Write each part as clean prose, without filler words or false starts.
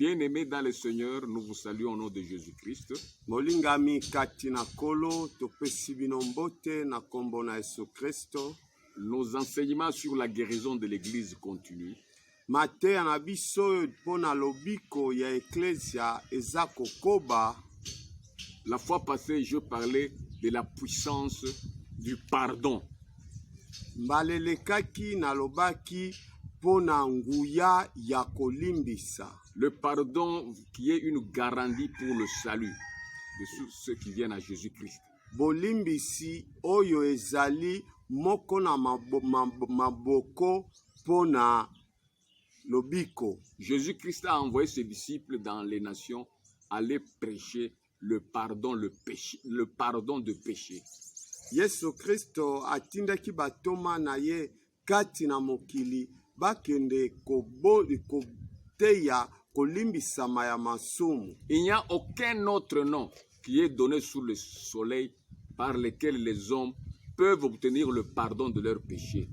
Bien-aimés dans le Seigneur, nous vous saluons au nom de Jésus-Christ. Molingami kati na kolo topesi bino mbote na kombo na Yesu Kristo. Nos enseignements sur la guérison de l'Église continuent. Mateya na biso pona lobiko ya eklesia eza kokoba. La fois passée, je parlais de la puissance du pardon. Mbalelekaki na lobaki pona nguya ya kolimbisa. Le pardon qui est une garantie pour le salut de ceux qui viennent à Jésus-Christ. Bolimbisi oyo ezali moko na maboko pona lobiko. Jésus-Christ a envoyé ses disciples dans les nations aller prêcher le pardon de péché. Yesu Kristo atindaki batoma na ye kati na mokili bakende koteya kolimbisama ya masumu. Il n'y a aucun autre nom qui est donné sous le soleil par lequel les hommes peuvent obtenir le pardon de leurs péchés.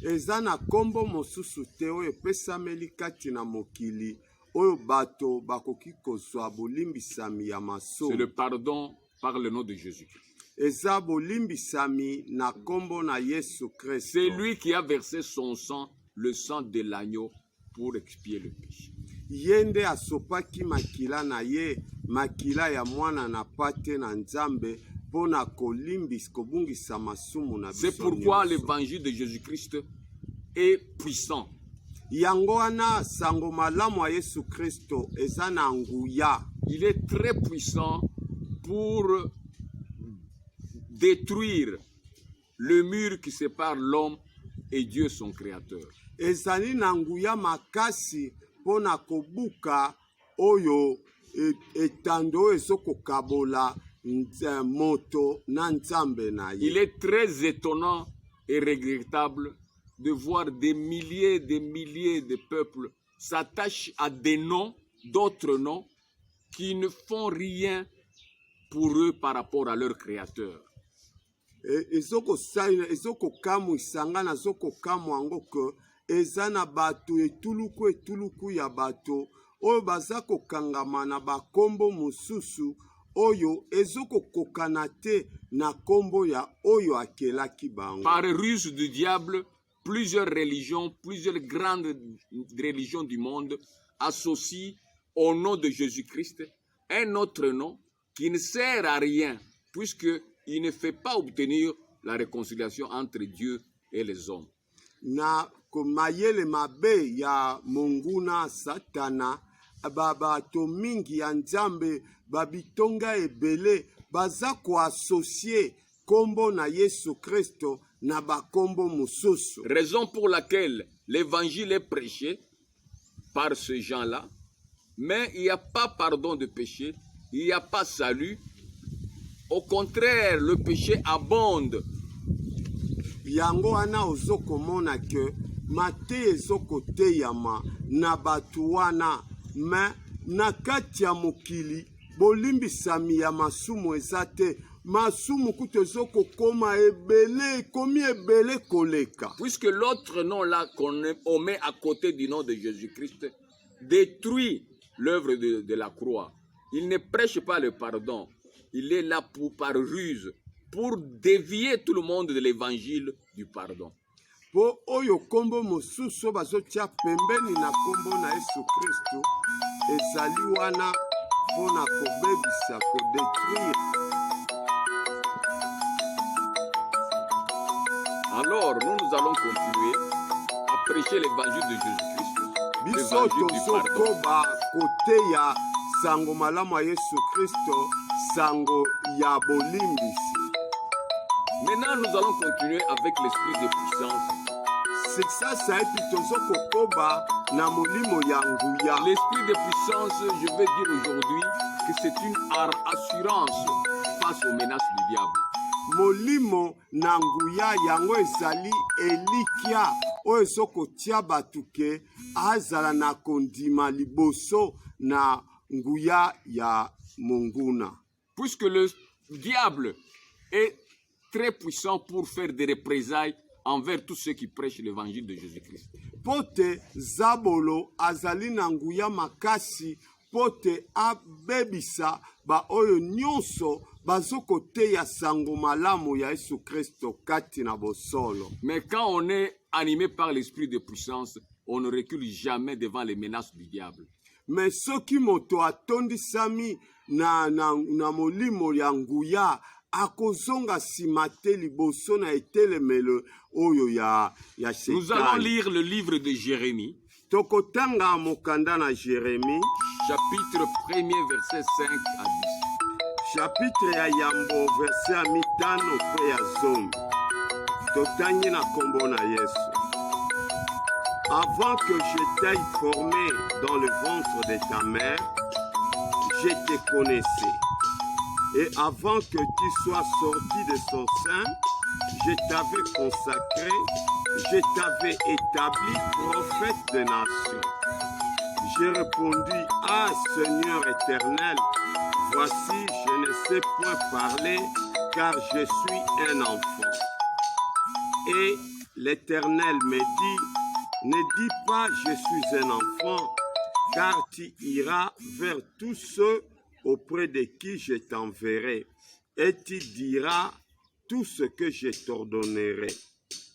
Eza na kombo mosusu te oyo epesameli kati na mokili oyo bato bakoki kozwa bolimbisami ya masumu. C'est le pardon par le nom de Jésus-Christ. Eza bolimbisami na kombo na Yesu Kristo. C'est lui qui a versé son sang, le sang de l'agneau, pour expier le péché. Yende asopaki makila na ye, makila ya mwana na pate na Nzambe pona kobungisa masumu na biso. C'est pourquoi l'évangile de Jésus-Christ est puissant. Yango wana sango malamu ya Yesu Kristo eza na nguya. Il est très puissant pour détruire le mur qui sépare l'homme et Dieu son créateur. Ezali na nguya makasi pona kobuka oyo etando ezokokabola moto na Nzambe na ye. Il est très étonnant et regrettable de voir des milliers de peuples s'attachent à des noms, d'autres noms, qui ne font rien pour eux par rapport à leur créateur. Ezokokamwisanga na zokokamwa yango ke eza na bato etuluku ya bato oyo baza kokangama na bakombo mosusu oyo ezokokokana te na kombo ya oyo akelaki bango. Par ruse du diable, plusieurs religions, plusieurs grandes religions du monde associent au nom de Jésus-Christ un autre nom qui ne sert à rien puisqu'il ne fait pas obtenir la réconciliation entre Dieu et les hommes. Na komayele mabe ya monguna satana bato mingi ya Nzambe babitonga ebele baza koasocie kombo na Yesu Kristo na bakombo mosusu. Raison pour laquelle l'évangile est prêché par ces gens-là, mais il n'y a pas pardon de péché, il n'y a pas salut. Au contraire, le péché abonde. Yango wana ozokomona ke mate ezokoteyama na batu wana me na kati ya mokili bolimbisami ya masumu eza te. Masumu kutu ezokokoma ebele ekomi ebele koleka. Puisque l'autre nom là qu'on met à côté du nom de Jésus-Christ détruit l'œuvre de la croix. Il ne prêche pas le pardon. Il est là par ruse, pour dévier tout le monde de l'évangile du pardon. Po oyo kombo mosusu bazotia pembeni na kombo na Yesu Kristo ezali wana pona kobebisa kodétruire. Alors, nous allons continuer à prêcher l'évangile de Jésus-Christ. Biso tozokoba koteya sango malamu ya Yesu Kristo, sango ya bolimbisi. Maintenant, nous allons continuer avec l'esprit de puissance. C'est ça, ça epi tozokoba na molimo ya nguya. L'esprit de puissance, je vais dire aujourd'hui que c'est une assurance face aux menaces du diable. Molimo na nguya yango ezali elikia oyo ezokotia bato ke azala na kondima liboso na nguya ya monguna. Puisque le diable est très puissant pour faire des représailles envers tous ceux qui prêchent l'évangile de Jésus-Christ. pote Zabolo azali na nguya makasi pote abebisa ba oyo nyonso bazokoteya sango malamu ya Yesu Kristo kati na bosolo. Mais quand on est animé par l'esprit de puissance, on ne recule jamais devant les menaces du diable. Mais soki moto atondisami na molimo ya nguya akozonga nsima te liboso na etelemelo oyo ya Shetani. Nous allons lire le livre de Jérémie, tokotanga mokanda na Jérémie, chapitre 1er, verset 5 à 10. chapitre ya yambo verset ya mitano pe ya zomi. Totangi na kombo na Yesu. Avant que je t'aille formé dans le ventre de ta mère, je te connaissais. Et avant que tu sois sorti de son sein, je t'avais consacré, je t'avais établi prophète de nations. J'ai répondu, ah Seigneur éternel, voici, je ne sais point parler, car je suis un enfant. Et l'Éternel me dit, ne dis pas je suis un enfant, car tu iras vers tous ceux auprès de qui je t'enverrai, et tu diras tout ce que je t'ordonnerai.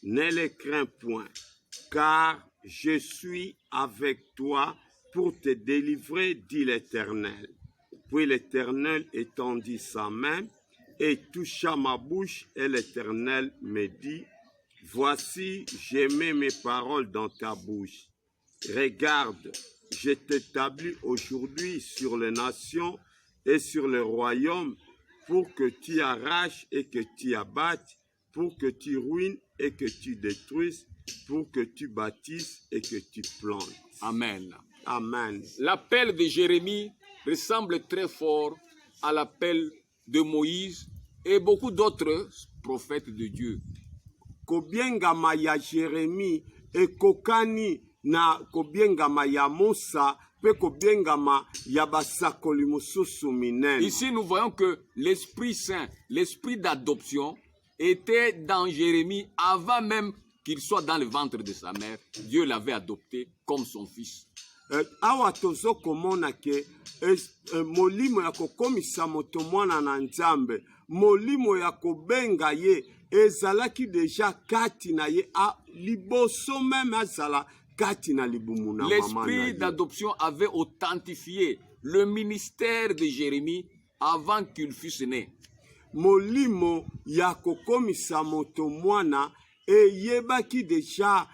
Ne les crains point, car je suis avec toi pour te délivrer, dit l'Éternel. Puis l'Éternel étendit sa main et toucha ma bouche, et l'Éternel me dit, voici, j'ai mis mes paroles dans ta bouche. Regarde, je t'établis aujourd'hui sur les nations et sur le royaume pour que tu arraches et que tu abattes, pour que tu ruines et que tu détruises, pour que tu bâtisses et que tu plantes. Amen. Amen. L'appel de Jérémie ressemble très fort à l'appel de Moïse et beaucoup d'autres prophètes de Dieu. Kobiengama ya Jérémie ekokani na kobiengama ya Musa pe kobiengama ya basakoli mosusu minene. Ici, nous voyons que l'Esprit Saint, l'Esprit d'adoption, était dans Jérémie avant même qu'il soit dans le ventre de sa mère. Dieu l'avait adopté comme son fils. Awa tozo komona ke molimo ya kokomisa moto mwana na Nzambe, molimo ya kobenga ye ezalaki deja kati na ye a liboso même azala kati na libumu na mama. L'esprit d'adoption avait authentifié le ministère de Jérémie avant qu'il fût né. Molimo ya kokomisa moto mwana eyebaki deja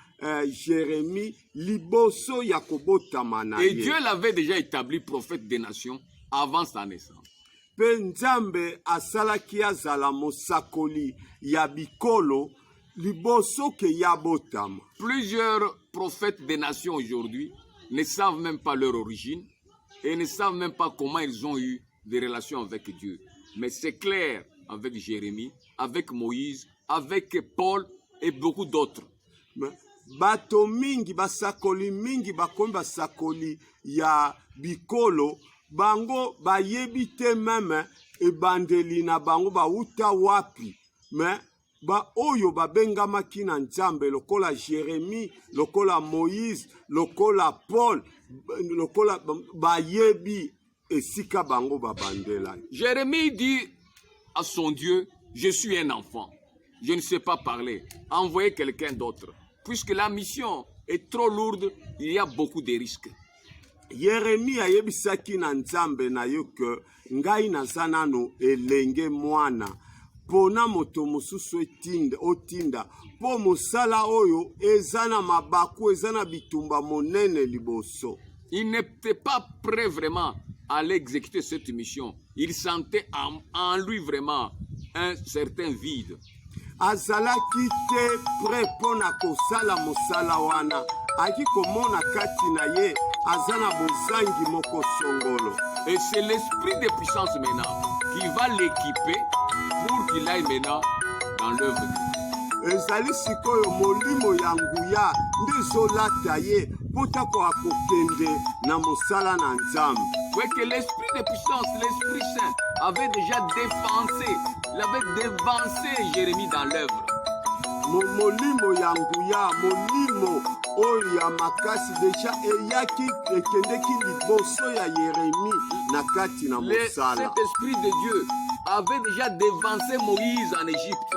Jérémie liboso ya kobotama na ye. Et Dieu l'avait déjà établi prophète des nations avant sa naissance. Pe Nzambe asalaki azala mosakoli ya bikolo liboso ke ya botama. Plusieurs prophètes des nations aujourd'hui ne savent même pas leur origine et ne savent même pas comment ils ont eu des relations avec Dieu. Mais c'est clair avec Jérémie, avec Moïse, avec Paul et beaucoup d'autres. Bato mingi basakoli mingi bakomi basakoli ya bikolo bango bayebi te meme ebandeli na bango bauta wapi, me ba oyo babengamaki na Nzambe lokola Jérémie, lokola Moïse, lokola Paul, lokola bayebi esika bango babandela. Jérémie dit à son Dieu, je suis un enfant, je ne sais pas parler, envoyez quelqu'un d'autre. Puisque la mission est trop lourde, il y a beaucoup de risques. Jérémie ayebisaki na Nzambe na yo ke ngai naza nano elenge mwana pona moto mosusu otinda po mosala oyo eza na mabaku eza na bitumba monene liboso. Il n'était pas prêt vraiment à aller exécuter cette mission. Il sentait en lui vraiment un certain vide. Azalaki te prêt pona kosala mosala wana, aki komona kati na ye azana bozangi moko songolo. Et c'est l'esprit de puissance maintenant qui va l'équiper pour qu'il aille maintenant dans l'œuvre de Dieu. Ezali sikoyo molimo ya nguya nde zolata ye pota ko akokende na mosala na Nzambe. Ouais, que l'esprit de puissance, l'Esprit Saint avait déjà dévancé Jérémie dans l'œuvre. molimo ya nguya molimo oyo ya makasi deja eyaki ekendeki liboso ya Yeremi na kati na mosala. Cet esprit de Dieu avait déjà dévancé Moïse en Égypte.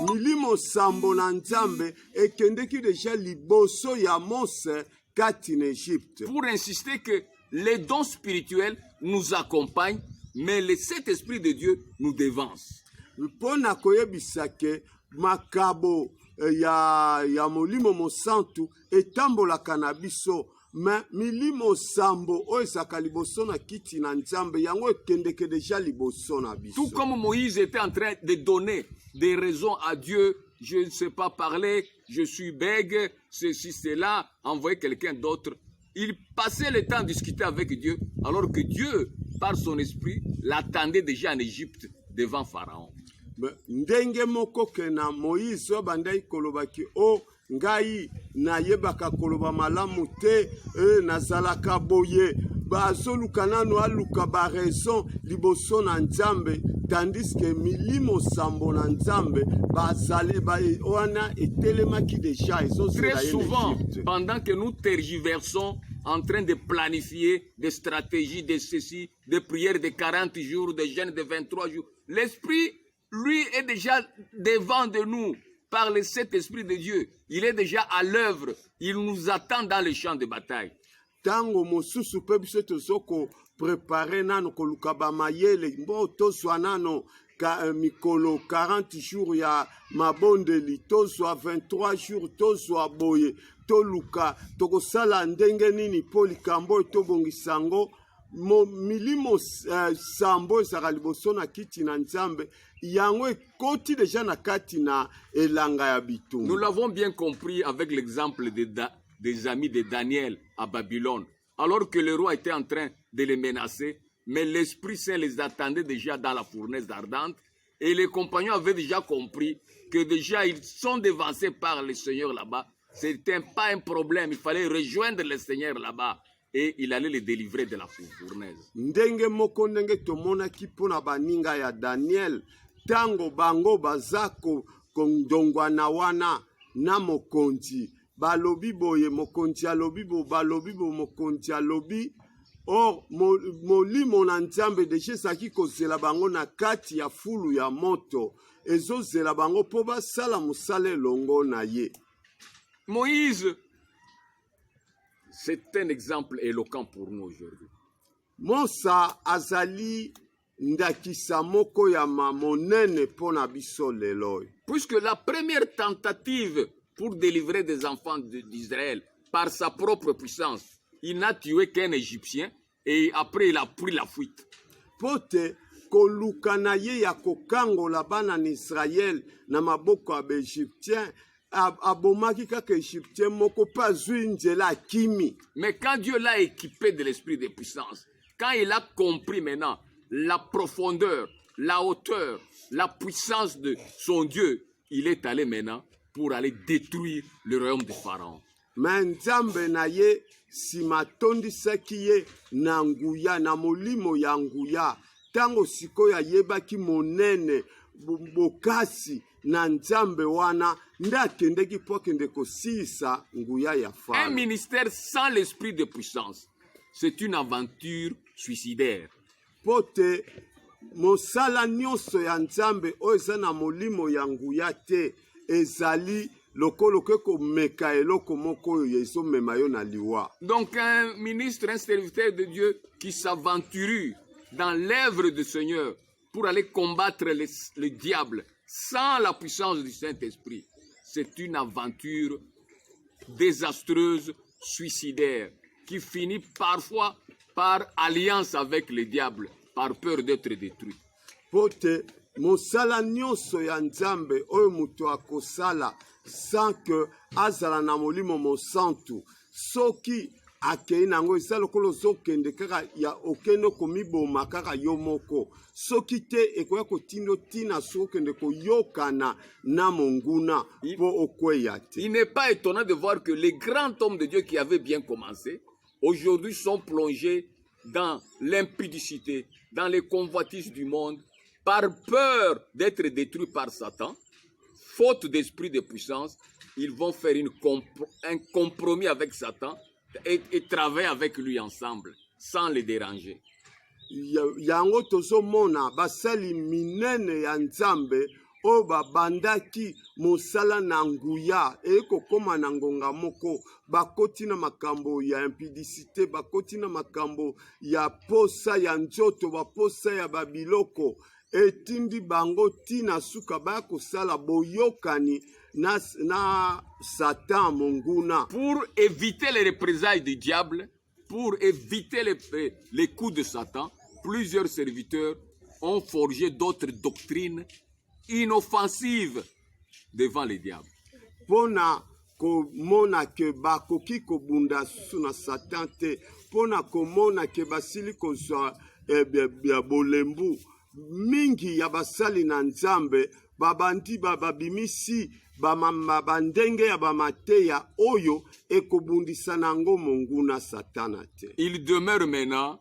Milimo sambo na Nzambe ekendeki deja liboso ya Mose kati na Égypte. Pour insister que les dons spirituels nous accompagnent, mais cet esprit de Dieu nous dévance. Mpona koyebisa ke makabo ya molimo mosantu etambolaka na biso, mais milimo sambo oyo ezaka liboso na kiti na Nzambe yango ekendeke deja liboso na biso. Tout comme Moïse était en train de donner des raisons à Dieu, je ne sais pas parler, je suis bègue, ceci, cela, envoyer quelqu'un d'autre. Il passait le temps à discuter avec Dieu, alors que Dieu, par son esprit, l'attendait déjà en Égypte devant Pharaon. Ndenge moko ke na Moïse oyo bandai kolobaki o ngai nayebaka koloba malamu te nazalaka boye bazoluka nano aluka baraison liboso na Nzambe, tandis que milimo sambo na Nzambe bazale wana etelemaki deja ezozela. Très souvent, pendant que nous tergiversons en train de planifier des stratégies de ceci, des prières de 40 jours, des jeûnes de 23 jours, l'esprit lui est déjà devant de nous par cet esprit de Dieu. Il est déjà à l'œuvre. Il nous attend dans le champ de bataille. Tango mosusu pe biso tozoko préparer nano koluka ba mayele mbo tozwa nano mikolo 40 jours ya mabondeli, tozwa 23 jours, tozwa boye toluka tokosala ndenge nini po likambo etobongisango. Milimo sambo ezaka liboso na kiti na Nzambe yango ekoti deja na kati na elanga ya bitumba. Nous l'avons bien compris avec l'exemple des amis de Daniel à Babylone. Alors que le roi était en train de les menacer, mais l'Esprit Saint les attendait déjà dans la fournaise ardente, et les compagnons avaient déjà compris que déjà ils sont devancés par le Seigneur là-bas. C'était pas un problème, il fallait rejoindre le Seigneur là-bas. Et il allait les délivrer de la fournaise. Ndenge moko ndenge tomonaki mpona baninga ya Daniel, tango bango bazako kondongwana wana na mokonzi balobi boye, mokonzi alobi bo balobi bo mokonzi alobi. Or molimo na Nzambe deja ezalaki kozela bango na kati ya fulu ya moto ezozela bango mpo basala mosala elongo na ye. Moïse, c'est un exemple éloquent pour nous aujourd'hui. Mosa azali ndakisa moko ya monene pona biso lelo. Puisque la première tentative pour délivrer des enfants d'Israël par sa propre puissance, il n'a tué qu'un Égyptien et après il a pris la fuite. Pote koluka na ye ya kokangola bana na Israël na maboko ya Égyptien. Mais quand Dieu l'a équipé de l'esprit de puissance, quand il a compris maintenant la profondeur, la hauteur, la puissance de son Dieu, il est allé maintenant pour aller détruire le royaume de Pharaon. Mais Nzambe na ye simatondisaki ye na nguya na molimo ya nguya tango sikoyo ayebaki monene bokasi na Nzambe wana ndakendeki po kende kosisa nguya ya Farao. Un ministère sans l'esprit de puissance, c'est une aventure suicidaire. Pote mosala nyonso ya Nzambe oyo eza na molimo ya nguya te ezali lokolo ke komeka eloko moko oyo ezomema yo na liwa. Donc un ministre, un serviteur de Dieu qui s'aventure dans l'œuvre du Seigneur pour aller combattre le diable sans la puissance du Saint-Esprit, c'est une aventure désastreuse, suicidaire, qui finit parfois par alliance avec le diable, par peur d'être détruit. Pote mosala nyonso ya Nzambe oyo muto akosala sans que azala na molimo mosantu soki akei nango eza lokolo zokende kaka ya okende komiboma kaka yo moko soki te ekoya kotindo tina sokende koyokana na monguna po okweya te. Il n'est pas étonnant de voir que les grands hommes de Dieu qui avaient bien commencé aujourd'hui sont plongés dans l'impudicité, dans les convoitises du monde, par peur d'être détruits par Satan, faute d'esprit de puissance, ils vont faire un compromis avec Satan et travailler avec lui ensemble, sans le déranger. Yango tozomona basali minene ya Nzambe oyo babandaki mosala na nguya ekokoma na ngonga moko, bakoti na makambo ya impudicité, bakoti na makambo ya posa ya nzoto, baposa ya babiloko, etindi bango tina suka baya kosala boyokani na Satan monguna. Pour éviter les représailles du diable, pour éviter les coups de Satan, plusieurs serviteurs ont forgé d'autres doctrines inoffensives devant le diable. Pona komona ke bakoki kobunda susu na Satan te, pona komona ke basili kozwa ya bolembu, mingi ya basali na Nzambe babandi babimisi bandenge ya bamateya oyo ekobundisa nango monguna Satana te. Il demeure maintenant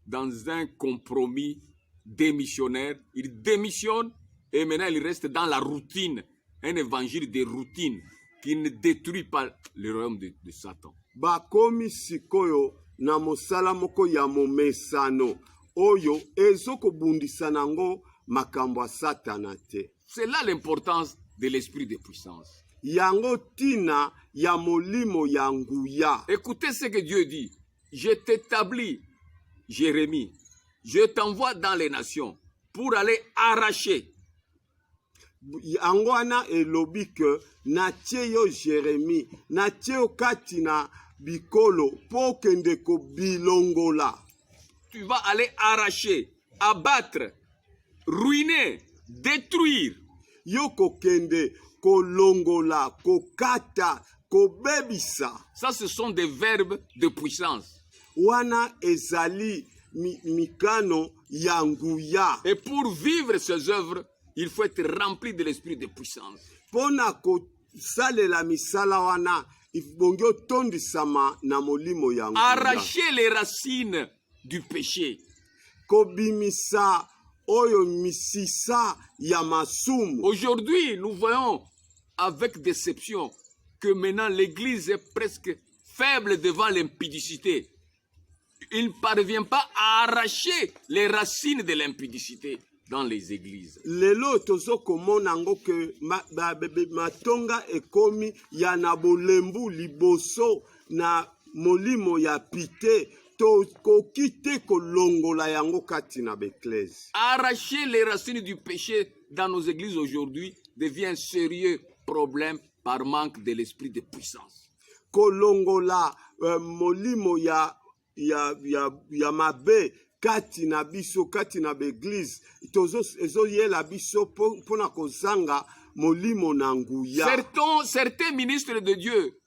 dans un compromis démissionnaire. Il démissionne et maintenant il reste dans la routine, un évangile de routine qui ne détruit pas le royaume de Satan. Bakomi sikoyo na mosala moko ya momesano oyo ezokobundisa nango makambo ya Satana te. C'est là l'importance de l'esprit de puissance. Yango tina ya molimo ya nguya. Écoutez ce que Dieu dit. Je t'établis, Jérémie, je t'envoie dans les nations pour aller arracher. Yango wana elobi ke natie yo Jérémie, natie yo kati na bikolo po kende ko bilongola. Tu vas aller arracher, abattre, ruiner, détruire. Yo kokende kolongola, kokata, kobebisa. Ça, ce sont des verbes de puissance. Wana ezali mikano ya nguya. Et pour vivre ces œuvres, il faut être rempli de l'esprit de puissance. Pona kosalela misala wana ibongi otondisama na molimo ya nguya. Arracher les racines du péché. Kobimisa oyo misisa ya masumu. Aujourd'hui, nous voyons avec déception que maintenant l'église est presque faible devant l'impudicité. Il ne parvient pas à arracher les racines de l'impudicité dans les églises. Lelo tozo komona ngo ke matonga ekomi ya na bolembu liboso na molimo ya pite. Arracher les racines du péché dans nos églises aujourd'hui devient un sérieux problème par manque de l'esprit de puissance. Kolongola molimo ya mabe kati na biso kati na beglise ezo yela biso pona kozanga molimo na nguya. Certains ministres de Dieu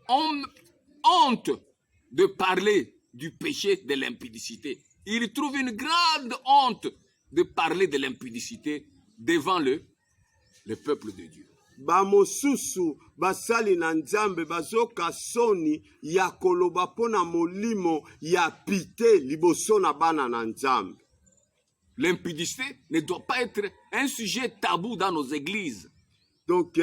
ont honte de parler du péché de l'impudicité. Ils trouvent une grande honte de parler de l'impudicité devant le peuple de Dieu. Bamosusu basali na Nzambe bazoka soni ya koloba pona molimo ya pite liboso na bana na Nzambe. L'impudicité ne doit pas être un sujet tabou dans nos églises. Donc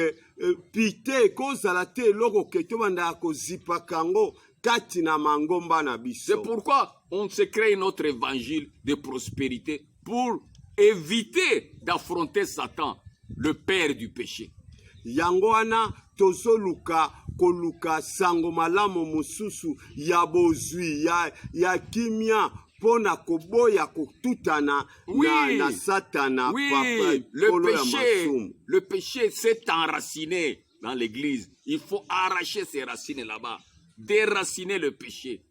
pite kozala te loko keto banda ko zipakango. C'est pourquoi on se crée notre évangile de prospérité pour éviter d'affronter Satan, le père du péché. Yangoana tozoluka koluka sango malamu mususu ya bozwi ya kimia pona koboya kotutana na Satana. Oui, le péché s'est enraciné dans l'église. Il faut arracher ces racines là-bas. Déraciner le péché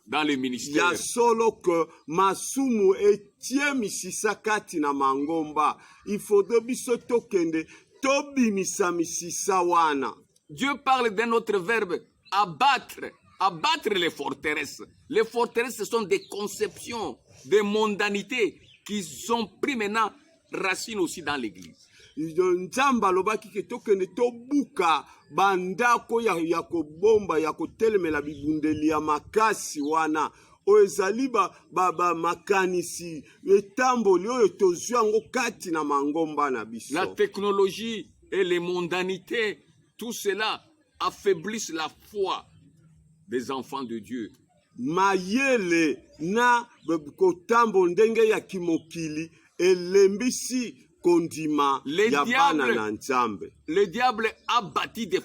dans le ministère. Ya solo que masumu etie misisa kati na mangomba. Il faut de biso tokende tobimisa misisa wana. Dieu parle d'un autre verbe, abattre. Abattre les forteresses. Les forteresses, ce sont des conceptions, des mondanités qui ont pris maintenant racine aussi dans l'église. Nzamba lobaki ke tokende tobuka bandako ya kobomba ya kotelemela bibundeli ya makasi wana oezali makanisi etamboli oyo tozwi yango kati na mangomba na biso. La technologie et les mondanités, tout cela affaiblissent la foi des enfants de Dieu. mayele na kotambo ndenge ya kimokili elembisi kondima ya bana na nzambe. Le diable a bâti des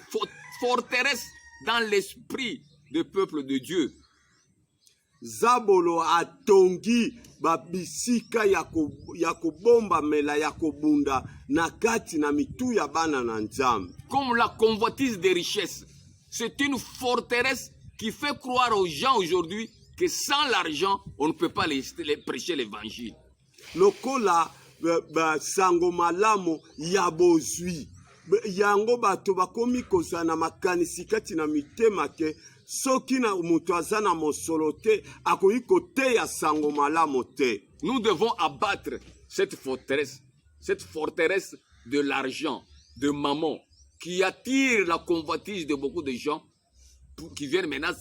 forteresses dans l'esprit du peuple de Dieu. Zabolo atongi babisika ya kobombamela ya kobunda na kati na mitu ya bana na nzambe. Comme la convoitise des richesses, c'est une forteresse qui fait croire aux gens aujourd'hui que sans l'argent, on ne peut pas les prêcher l'évangile. Lokola sango malamu ya bozwi yango bato bakomi kozana makanisi kati na mitema ke soki na mutu aza na mosolo te akoki koteya sango malamu te. Nous devons abattre cette forteresse de l'argent, de mammon, qui attire la convoitise de beaucoup de gens qui viennent maintenant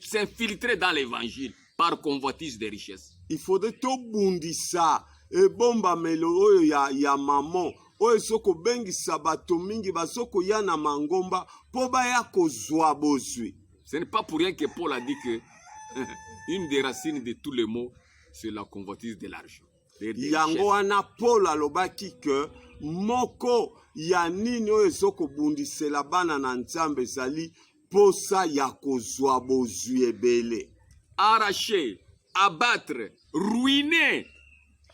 s'infiltrer dans l'évangile par convoitise des richesses. Il faudrait tobundisa ebombamelo oyo ya mammon oyo soko bengisa bato mingi basoko ya na mangomba po baya kozwa bozwi. Ce n'est pas pour rien que Paul a dit que une des racines de tous les maux, c'est la convoitise de l'argent. Yango wana Paul alobaki ke moko ya nini oyo soko bundisela bana na nzambe zali posa ya kozwa bozwi ebele. Arracher, abattre, ruiner,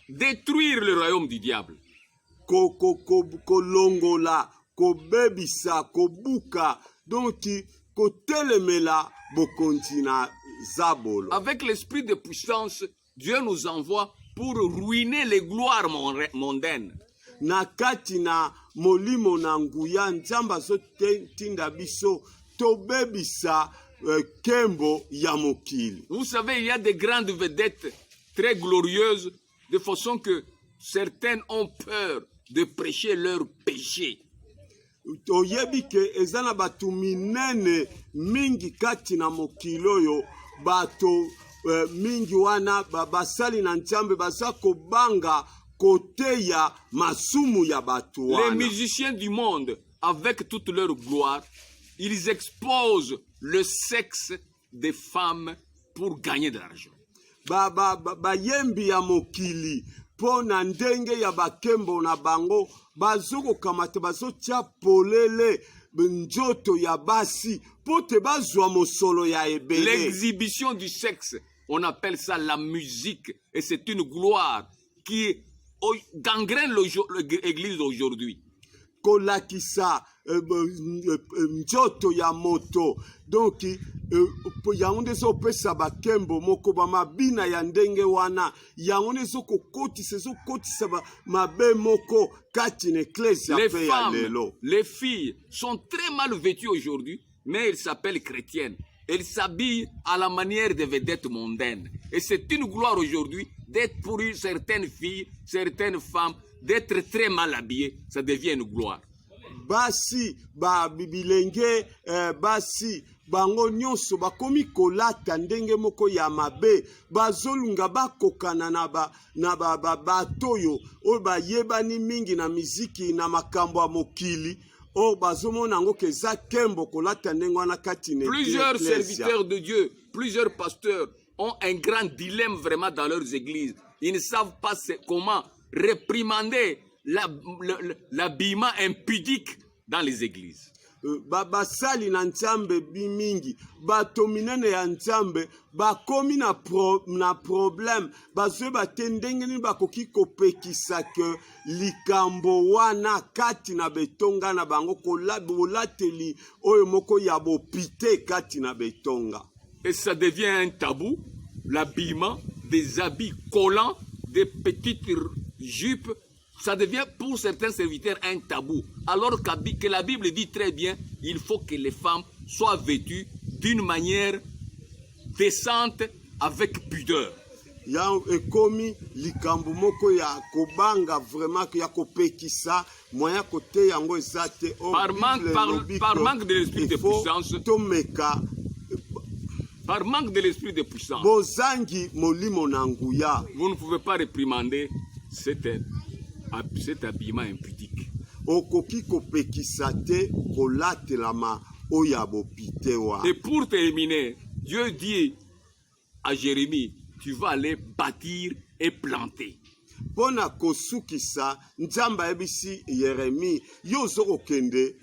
détruire le royaume du diable. Kolongola, kobebisa, kobuka, donc kotelemela bokontina zabolo. Avec l'esprit de puissance, Dieu nous envoie pour ruiner les gloires mondaines. Na kati na molimo na nguya nzamba so tinda biso tobebisa kembo ya mokili. Vous savez, il y a des grandes vedettes très glorieuses de façon que certaines ont peur de prêcher leur péché. Oyebi ke ezana batu minene mingi kati na mokili oyo bato mingi wana basali na nzambe baza kobanga koteya masumu ya batu wana. Les musiciens du monde, avec toute leur gloire, ils exposent le sexe des femmes pour gagner de l'argent. Bayembi ya mokili po na ndenge ya bakembo na bango bazoko kamata bazotia polele njoto ya basi po te bazwa mosolo ya ebele. L'exhibition du sexe, on appelle ça la musique, et c'est une gloire qui gangrène l'église aujourd'hui. Kolakisa njoto ya moto donc yango nde ezopesa bakembo moko bamabina ya ndenge wana yango nde ezokotisa mabe moko kati na eklezia mpe ya lelo. Les filles sont très mal vêtues aujourd'hui, mais elles s'appellent chrétiennes. Elles s'habillent à la manière des vedettes mondaines. Et c'est une gloire aujourd'hui d'être pour certaines filles, certaines femmes, d'être très mal habillées. Ça devient une gloire. Basi bilenge basi bango nyonso bakomi kolata ndenge moko ya mabe bazolunga bakokana na batoyo oyo bayebani mingi na miziki na makambo ya mokili oyo bazomona yango keza kembo kolata ndenge wana kati na plusieurs serviteurs de Dieu, plusieurs pasteurs ont un grand dilemme vraiment dans leurs églises. Ils ne savent pas comment réprimander l'habillement impudique dans les églises. Basali na nzambe bimingi bato minene ya nzambe bakomi na problème bazwe batendenge ni bakoki kopekisa ke likambo wana kati na betonga na bango kolateli oyo moko ya bopite kati na betonga. Et ça devient un tabou, l'habillement, des habits collants, des petites jupes. Ça devient pour certains serviteurs un tabou. Alors que la Bible dit très bien, il faut que les femmes soient vêtues d'une manière décente, avec pudeur. Ya ekomi likambo moko ya kobanga vraiment ya kopekisa moya kote yango ezate par manque de l'esprit de puissance. Par manque de l'esprit de puissance. Bozangi molimo na nguya. Vous ne pouvez pas réprimander cet habillement impudique. okoki kopekisa te kolatelama oyo ya bopite wana. Et pour terminer, Dieu dit à Jérémie, tu vas aller bâtir et planter. Pona kosukisa nzamba ebisi Yeremi yo ozokokende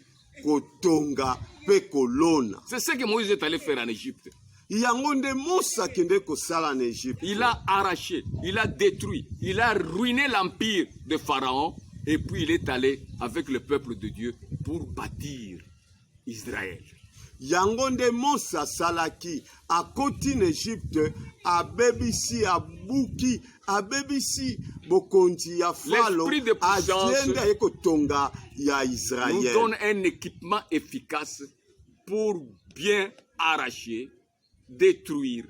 kotonga pe kolona. C'est ce que Moïse est allé faire en Égypte. Yango nde Musa kende kosala en Égypte. Il a arraché, il a détruit, il a ruiné l'empire de Pharaon et puis il est allé avec le peuple de Dieu pour bâtir Israël. Yango nde Musa salaki akoti en Égypte abebisi abuki abebisi bokonzi ya Falo agenda ekotonga ya Israël. Nous donne un équipement efficace pour bien arracher, détruire,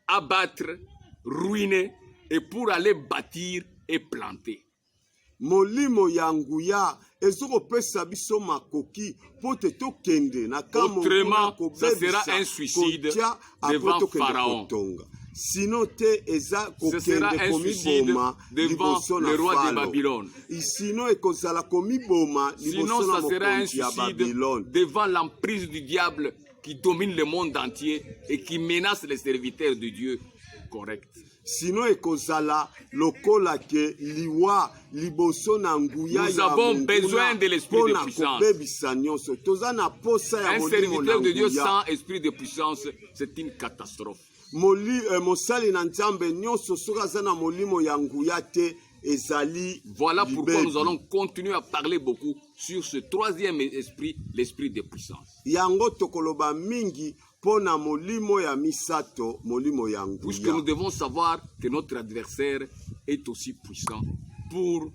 abattre, ruiner et pour aller bâtir et planter. Molimo ya nguya ezokopesa biso makoki po te tokende na kamo. Autrement, ça sera un suicide devant Pharaon. Sinon te eza Ce sera kokende un suicide komiboma devant liboso le na roi de Falo. Babylone. Sinon ekozala komiboma Sinon, liboso na ça sera un mokonzi ya suicide Babylone. devant l'emprise du diable qui domine le monde entier et qui menace les serviteurs de Dieu. Correct. Sinon ekozala lokola ke liwa liboso na nguya Nous ya avons monguna besoin de l'esprit de pona puissance. kobebisa nyonso. Toza na posa ya Un molimo na serviteur de Dieu nguya. sans esprit de puissance, c'est une catastrophe. Mosali na nzambe nyonso soki aza na molimo ya nguya te ezali Voilà pourquoi libebi. nous allons continuer à parler beaucoup sur ce troisième esprit, l'esprit de puissance. Yango tokoloba mingi pona molimo ya misato molimo ya Puisque nous nguya. devons savoir que notre adversaire est aussi puissant pour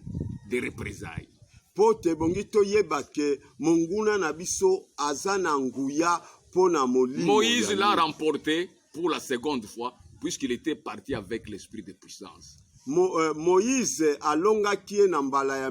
des représailles. Po te bongi toyeba ke monguna na biso aza na nguya pona molimo Moïse ya l'a nguya. remporté pour la seconde fois puisqu'il était parti avec l'esprit de puissance. Moïse alongaki ye na mbala ya